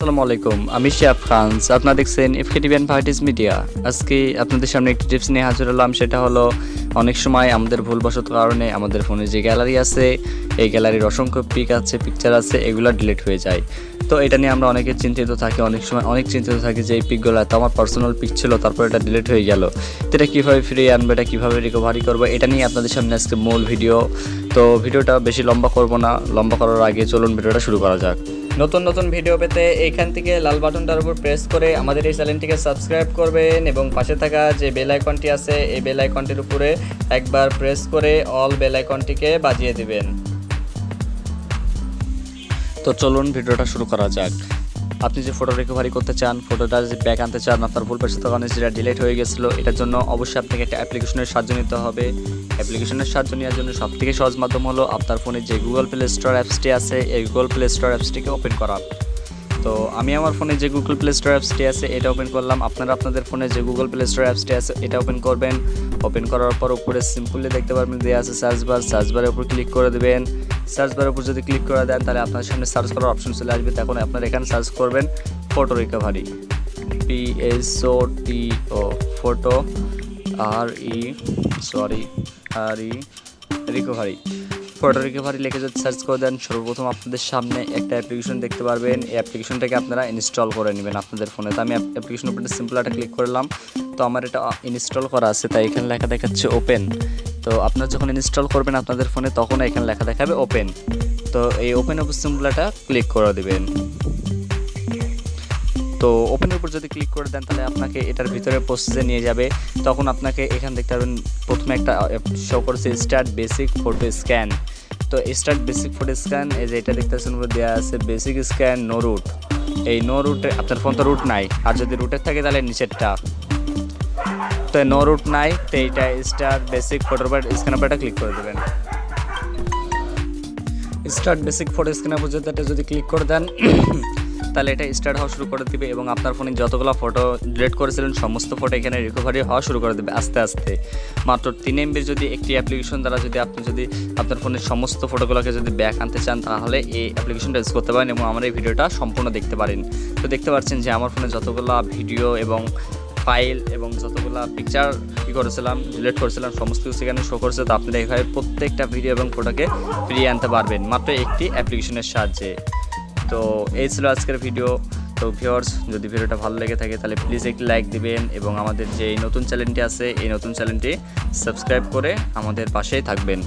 আসসালামু আলাইকুম, আমি শিহাব খানজ। আপনারা দেখছেন এফকেটিভি এন্ড ভার্টিস মিডিয়া। আজকে আপনাদের সামনে একটি টিপস নিয়ে হাজির হলাম। সেটা হলো, অনেক সময় আমাদের ভুলবশত কারণে আমাদের ফোনে যে গ্যালারি আছে, এই গ্যালারির অসংখ্য পিকচার আছে, এগুলো ডিলিট হয়ে যায়। তো এটা নিয়ে আমরা অনেকে চিন্তিত থাকি, অনেক সময় অনেক চিন্তিত থাকি যে এই পিকগুলো তো আমার পার্সোনাল পিক ছিল, তারপর এটা ডিলিট হয়ে গেল। তো এটা কীভাবে ফিরিয়ে আনবো, এটা কীভাবে রিকভারি করবো, এটা নিয়ে আপনাদের সামনে আজকে মূল ভিডিও। তো ভিডিওটা বেশি লম্বা করব না, লম্বা করার আগে চলুন ভিডিওটা শুরু করা যাক। নতুন ভিডিও পেতে এইখান থেকে লাল বাটনটার উপর প্রেস করে আমাদের এই চ্যানেলটিকে সাবস্ক্রাইব করবেন এবং পাশে থাকা যে বেল আইকনটি আছে এই বেল আইকনটির উপরে একবার প্রেস করে অল বেল আইকনটিকে বাজিয়ে দিবেন। তো চলুন ভিডিওটা শুরু করা যাক। আপনি যে ফটো রিকভারি করতে চান, ফটোটা যে ব্যাক আনতে চান, আপনার ভুলবশত কারণে যেটা ডিলিট হয়ে গেছিলো, এটার জন্য অবশ্যই আপনাকে একটা অ্যাপ্লিকেশনের সাহায্য নিতে হবে। অ্যাপ্লিকেশনের সাহায্য নেওয়ার জন্য সবথেকে সহজ মাধ্যম হলো আপনার ফোনে যে গুগল প্লে স্টোর অ্যাপসটি আছে, এই গুগল প্লে স্টোর অ্যাপসটিকে ওপেন করা। তো আমি আমার ফোনে যে গুগল প্লে স্টোর অ্যাপসটি আছে এটা ওপেন করলাম। আপনারা আপনাদের ফোনে যে গুগল প্লে স্টোর অ্যাপসটি আছে এটা ওপেন করবেন। ওপেন করার পর উপরে সিম্পলি দেখতে পারবেন দেওয়া আছে সার্চ বারের উপর ক্লিক করে দেবেন। সার্চ বারের উপর যদি ক্লিক করে দেন তাহলে আপনার সামনে সার্চ করার অপশন চলে আসবে। তখন আপনারা এখানে সার্চ করবেন photo recovery, PHOTO, photo recovery. Photo recovery লিখে যদি সার্চ করে দেন, সর্বপ্রথম আপনাদের সামনে একটা অ্যাপ্লিকেশন দেখতে পারবেন। এই অ্যাপ্লিকেশনটাকে আপনারা ইনস্টল করে নেবেন আপনাদের ফোনে। তো আমি অ্যাপ্লিকেশনের উপরে সিম্পল একটা ক্লিক করলাম। তো আমার এটা ইনস্টল করা আছে, তাই এখানে লেখা দেখাচ্ছে ওপেন। তো আপনারা যখন ইনস্টল করবেন আপনাদের ফোনে, তখন এখানে লেখা দেখাবে ওপেন। তো এই ওপেনের উপর সিম্পল একটা ক্লিক করে দেবেন। তো ওপেনের উপর যদি ক্লিক করে দেন তাহলে আপনাকে এটার ভিতরে প্রসেসে নিয়ে যাবে। তখন আপনাকে এখান দেখতে পারবেন প্রথমে একটা শো করছে স্টার্ট বেসিক ফটো স্ক্যান। তো স্টার্ট বেসিক ফটো স্ক্যান, এই যে এটা দেখতেছেন উপরে দেওয়া আছে বেসিক স্ক্যান নো রুট। এই নো রুটে আপনার ফোন তো রুট নাই, আর যদি রুটের থাকে তাহলে নিচেরটা। তো নো রুট নাই, তো এইটা স্টার্ট বেসিক ফটো স্ক্যানার বাটনটা ক্লিক করে দেবেন। স্টার্ট বেসিক ফটো স্ক্যানার পর্যন্ত যদি ক্লিক করে দেন তাহলে এটা স্টার্ট হওয়া শুরু করে দেবে এবং আপনার ফোনে যতগুলো ফটো ডিলিট করেছিলেন সমস্ত ফটো এখানে রিকভারি হওয়া শুরু করে দেবে আস্তে আস্তে। মাত্র 3 MB যদি একটি অ্যাপ্লিকেশন দ্বারা আপনি আপনার ফোনের সমস্ত ফটোগুলোকে যদি ব্যাক আনতে চান, তাহলে এই অ্যাপ্লিকেশনটা ইউজ করতে পারেন এবং আমার এই ভিডিওটা সম্পূর্ণ দেখতে পারেন। তো দেখতে পাচ্ছেন যে আমার ফোনে যতগুলো ভিডিও এবং ফাইল এবং যতগুলো পিকচার করেছিলাম, ডিলিট করেছিলাম, সমস্ত কিছু এখানে শো করছে। তো আপনারা এইভাবে প্রত্যেকটা ভিডিও এবং ফটোকে ফিরিয়ে আনতে পারবেন মাত্র একটি অ্যাপ্লিকেশনের সাহায্যে। তো এই ছিল আজকের ভিডিও। তো ভিউয়ার্স, যদি ভিডিওটা ভালো লেগে থাকে তাহলে প্লিজ একটি লাইক দিবেন এবং আমাদের যে এই নতুন চ্যানেলটি আছে এই নতুন চ্যানেলটি সাবস্ক্রাইব করে আমাদের পাশেই থাকবেন।